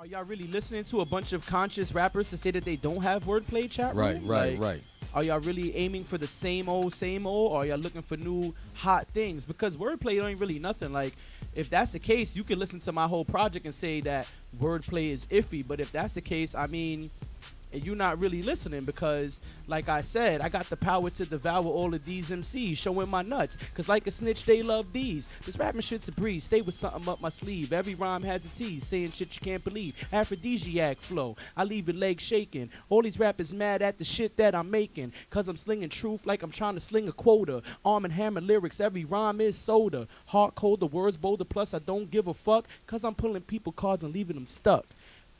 Are y'all really listening to a bunch of conscious rappers to say that they don't have wordplay, chat room? Right. Are y'all really aiming for the same old, or are y'all looking for new hot things? Because wordplay ain't really nothing. Like, if that's the case, you can listen to my whole project and say that wordplay is iffy. But if that's the case, I mean, you're not really listening because, like I said, I got the power to devour all of these MCs, showing my nuts. Because like a snitch, they love these. This rapping shit's a breeze. Stay with something up my sleeve. Every rhyme has a tease, saying shit you can't believe. Aphrodisiac flow, I leave your legs shaking. All these rappers mad at the shit that I'm making. Because I'm slinging truth like I'm trying to sling a quota. Arm and hammer lyrics, every rhyme is soda. Heart cold, the words bolder, plus I don't give a fuck. Because I'm pulling people cards and leaving them stuck.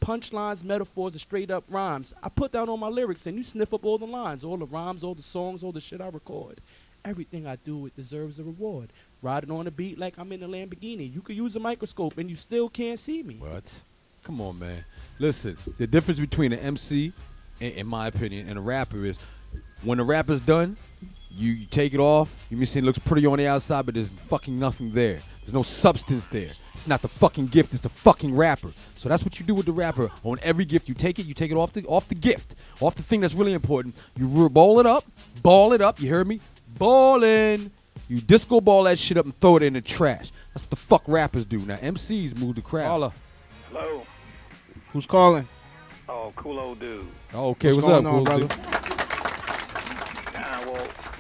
Punchlines, metaphors, and straight up rhymes. I put down all my lyrics and you sniff up all the lines, all the rhymes, all the songs, all the shit I record. Everything I do, it deserves a reward. Riding on a beat like I'm in a Lamborghini. You could use a microscope and you still can't see me. What? Come on, man. Listen, the difference between an MC, in my opinion, and a rapper is when the rapper's done, you take it off. You may say it looks pretty on the outside, but there's fucking nothing there. There's no substance there. It's not the fucking gift. It's the fucking rapper. So that's what you do with the rapper. On every gift, you take it off the gift, off the thing that's really important. You ball it up. You heard me? Ballin'. You disco ball that shit up and throw it in the trash. That's what the fuck rappers do. Now MCs move the crowd. Caller. Hello. Who's calling? Oh, cool old dude. Oh, okay. What's going up, on, cool brother? dude?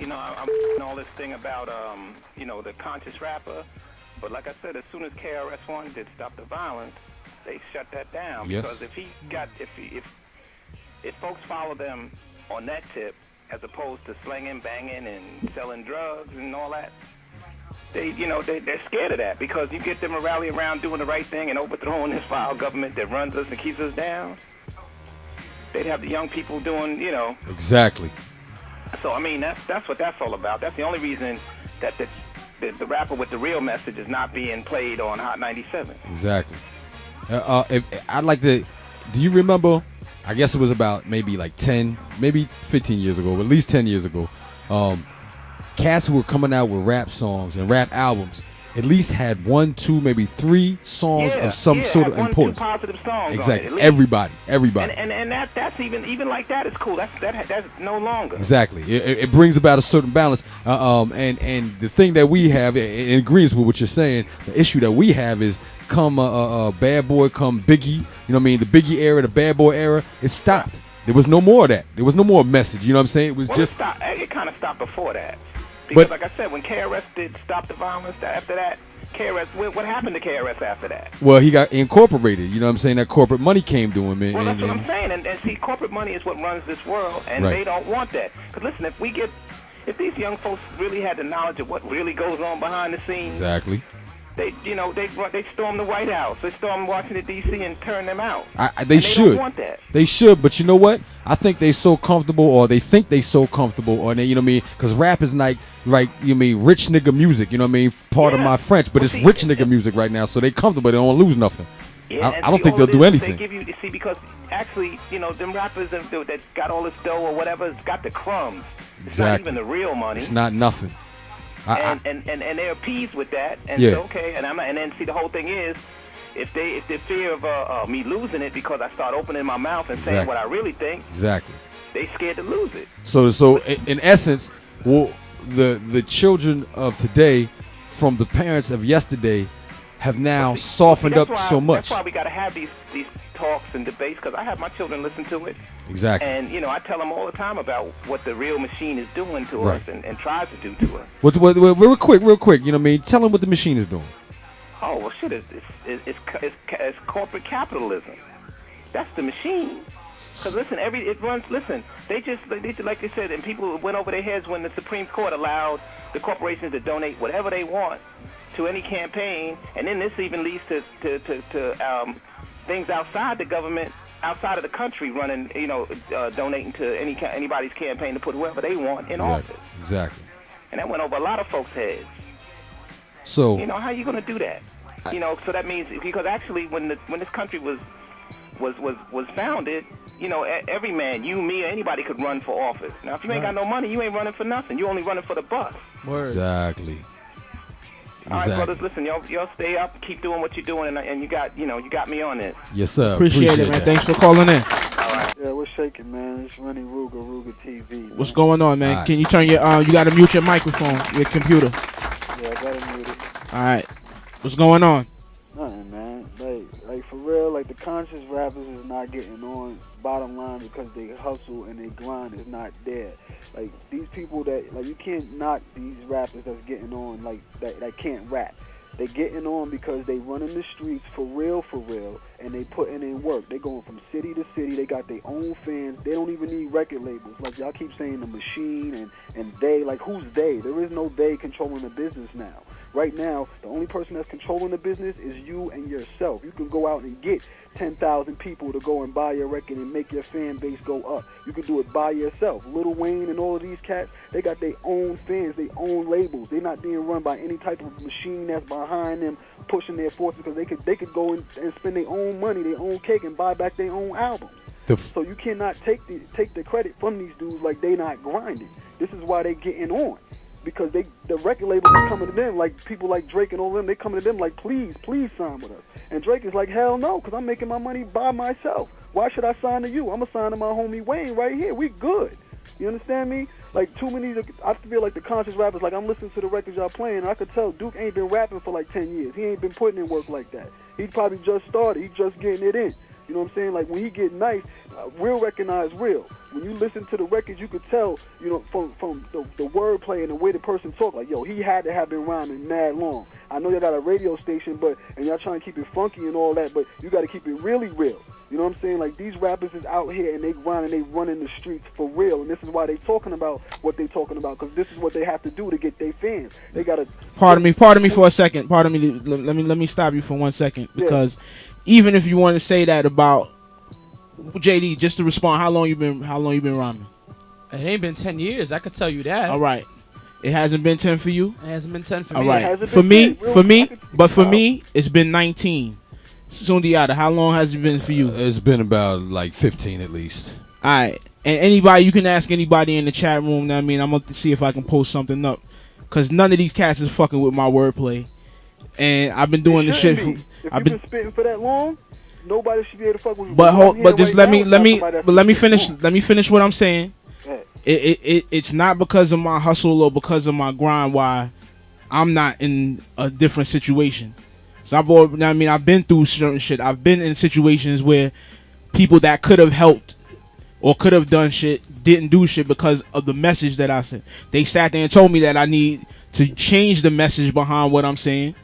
Well, I'm all this thing about, the conscious rapper. But like I said, as soon as KRS-One did Stop the Violence, they shut that down. Yes. Because if folks follow them on that tip, as opposed to slinging, banging, and selling drugs and all that, they're scared of that because you get them to rally around doing the right thing and overthrowing this vile government that runs us and keeps us down. They'd have the young people doing, Exactly. So, I mean, that's what that's all about. That's the only reason that the rapper with the real message is not being played on Hot 97. Exactly. I'd like to. Do you remember? I guess it was about maybe like 10, maybe 15 years ago, but at least 10 years ago. Cats who were coming out with rap songs and rap albums at least had 1, 2, maybe 3 songs of some sort of importance. 1, 2 positive songs. Exactly. On it, everybody. And that's even like that is cool. That's no longer. Exactly. It brings about a certain balance. And the thing that we have in agreement with what you're saying, the issue that we have is come Bad Boy, come Biggie. You know what I mean? The Biggie era, the Bad Boy era, it stopped. There was no more of that. There was no more message. You know what I'm saying? It was just. It kind of stopped before that. Because, like I said, when KRS did Stop the Violence, after that, KRS, what happened to KRS after that? Well, he got incorporated. You know what I'm saying? That corporate money came to him. Well, that's what I'm saying. And see, corporate money is what runs this world, and they don't want that. Because listen, if these young folks really had the knowledge of what really goes on behind the scenes, exactly. They storm the White House, they storm Washington D.C. and turn them out. They should. Don't want that. They should, but you know what? I think they so comfortable, or they think they so comfortable, or they, you know what I mean? Because rap is like you mean rich nigga music. You know what I mean? Part of my French, but it's rich nigga music right now, so they comfortable. They don't lose nothing. Yeah, I don't think they'll do anything. They give you because actually, them rappers that got all this dough or whatever, it's got the crumbs. It's not even the real money. It's not nothing. And they're appeased with that, and say, okay, and then see the whole thing is, if they fear of me losing it because I start opening my mouth and saying what I really think, they scared to lose it. So in essence, well, the children of today, from the parents of yesterday, have now softened up so much. That's why we got to have these talks and debates, because I have my children listen to it. Exactly. And, I tell them all the time about what the real machine is doing to us and tries to do to us. Real quick, you know what I mean? Tell them what the machine is doing. Oh, well, shit, it's corporate capitalism. That's the machine. Because, listen, they just, like they said, and people went over their heads when the Supreme Court allowed the corporations to donate whatever they want to any campaign, and then this even leads to things outside the government, outside of the country, running, donating to anybody's campaign to put whoever they want in office. Exactly. And that went over a lot of folks' heads. So how are you going to do that? So that means because actually when this country was founded, every man, you, me, or anybody could run for office. Now, if you ain't got no money, you ain't running for nothing. You only running for the bus. Exactly. All right, brothers. Listen, y'all stay up, keep doing what you're doing, and you got me on this. Yes, sir. Appreciate it, man. That. Thanks for calling in. All right. Yeah, we're shaking, man. It's Rennie Ruger TV. Man. What's going on, man? Right. Can you turn your you gotta mute your microphone, your computer. Yeah, I gotta mute it. All right. What's going on? Nothing, man. Like for real, like the conscious rappers is not getting on. Bottom line, because they hustle and they grind is not there. Like these people that like you can't knock these rappers that's getting on like that can't rap. They getting on because they running the streets for real, and they putting in work. They going from city to city. They got their own fans. They don't even need record labels. Like y'all keep saying the machine and they. Like who's they? There is no they controlling the business now. Right now, the only person that's controlling the business is you and yourself. You can go out and get 10,000 people to go and buy your record and make your fan base go up. You can do it by yourself. Lil Wayne and all of these cats, they got their own fans, their own labels. They're not being run by any type of machine that's behind them pushing their forces, because they could go and spend their own money, their own cake, and buy back their own albums. So you cannot take the credit from these dudes like they not grinding. This is why they getting on. Because the record labels are coming to them, like people like Drake and all them, they coming to them like, please sign with us. And Drake is like, hell no, because I'm making my money by myself. Why should I sign to you? I'm going to sign to my homie Wayne right here. We good. You understand me? Like too many, I feel like the conscious rappers, like I'm listening to the records y'all playing, and I could tell Duke ain't been rapping for like 10 years. He ain't been putting in work like that. He probably just started. He just getting it in. You know what I'm saying? Like when he get nice, real recognize real. When you listen to the records, you could tell, you know, from the wordplay and the way the person talk. Like, yo, he had to have been rhyming mad long. I know y'all got a radio station, and y'all trying to keep it funky and all that, but you got to keep it really real. You know what I'm saying? Like these rappers is out here and they grind and they running the streets for real, and this is why they talking about what they talking about, because this is what they have to do to get their fans. They gotta. Pardon me for a second. Pardon me. Let me stop you for 1 second, because. Yeah. Even if you want to say that about JD, just to respond, how long you been rhyming? It ain't been 10 years. I could tell you that. All right, it hasn't been 10 for you. It hasn't been 10 for all me. All right, for me, it's been 19. Sundiata, how long has it been for you? It's been about like 15 at least. All right, and anybody, you can ask anybody in the chat room. I mean, I'm gonna see if I can post something up, because none of these cats is fucking with my wordplay, and I've been doing this shit. If you've been spitting for that long, nobody should be able to fuck with you. But just let me finish what I'm saying. It's not because of my hustle or because of my grind why I'm not in a different situation. So I've been through certain shit. I've been in situations where people that could have helped or could have done shit didn't do shit because of the message that I sent. They sat there and told me that I need to change the message behind what I'm saying.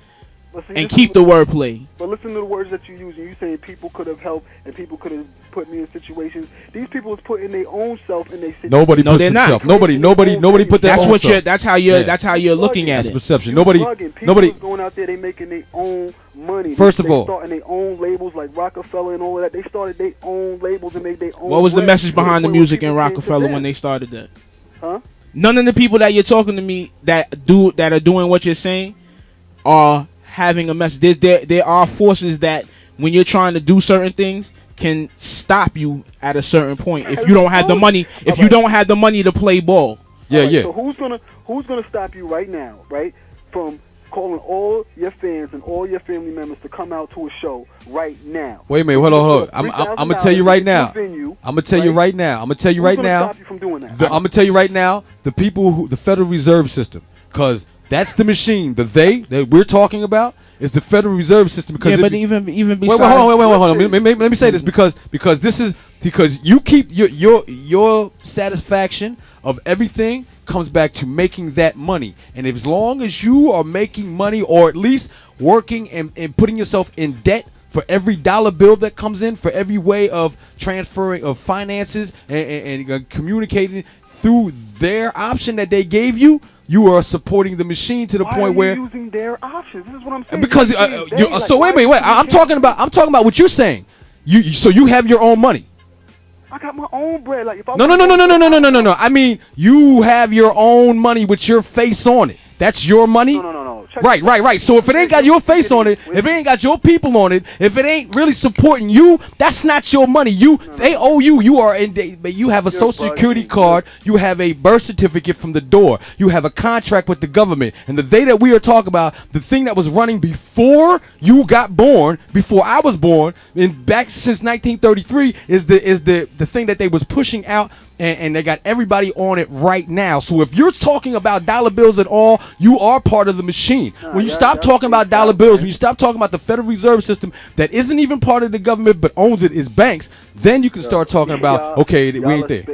And keep the wordplay. But listen to the words that you use. You saying people could have helped and people could have put me in situations. These people is putting their own self in their situations. Nobody puts themselves. Nobody put their own self. That's how you're looking at it. Perception. Nobody going out there. They making their own money. First of all, starting their own labels like Rockefeller and all of that. They started their own labels and made their own. What was the message behind the music in Rockefeller when they started that? Huh? None of the people that you're talking to me that are doing what you're saying are having a message. There are forces that when you're trying to do certain things can stop you at a certain point if you don't have the money. If you don't have the money to play ball. Yeah. So who's gonna stop you right now, right, from calling all your fans and all your family members to come out to a show right now? Wait a minute, hold on. I'm gonna tell you right now. I'm gonna tell you right now. I'm gonna tell you right now. Stop you from doing that? I'm gonna tell you right now. The people the Federal Reserve System, because that's the machine. The they that we're talking about is the Federal Reserve System. Because but even besides, wait, hold on. Let me say this because this is because you keep your satisfaction of everything comes back to making that money, and as long as you are making money or at least working and putting yourself in debt for every dollar bill that comes in, for every way of transferring of finances and communicating through their option that they gave you. You are supporting the machine to the point where using their options. This is what I'm saying. Because so wait. I'm talking about what you're saying. So you have your own money. I got my own bread. Like if I No. I mean, you have your own money with your face on it. That's your money. No. Right. So if it ain't got your face on it, if it ain't got your people on it, if it ain't really supporting you, that's not your money. They owe you. You have a social security card. You have a birth certificate from the door. You have a contract with the government. And the day that we are talking about, the thing that was running before you got born, before I was born, and back since 1933 is the thing that they was pushing out. And they got everybody on it right now. So if you're talking about dollar bills at all, you are part of the machine. When you stop talking about dollar bills, when you stop talking about the Federal Reserve System that isn't even part of the government but owns it is banks, then you can start talking about, okay, we ain't there.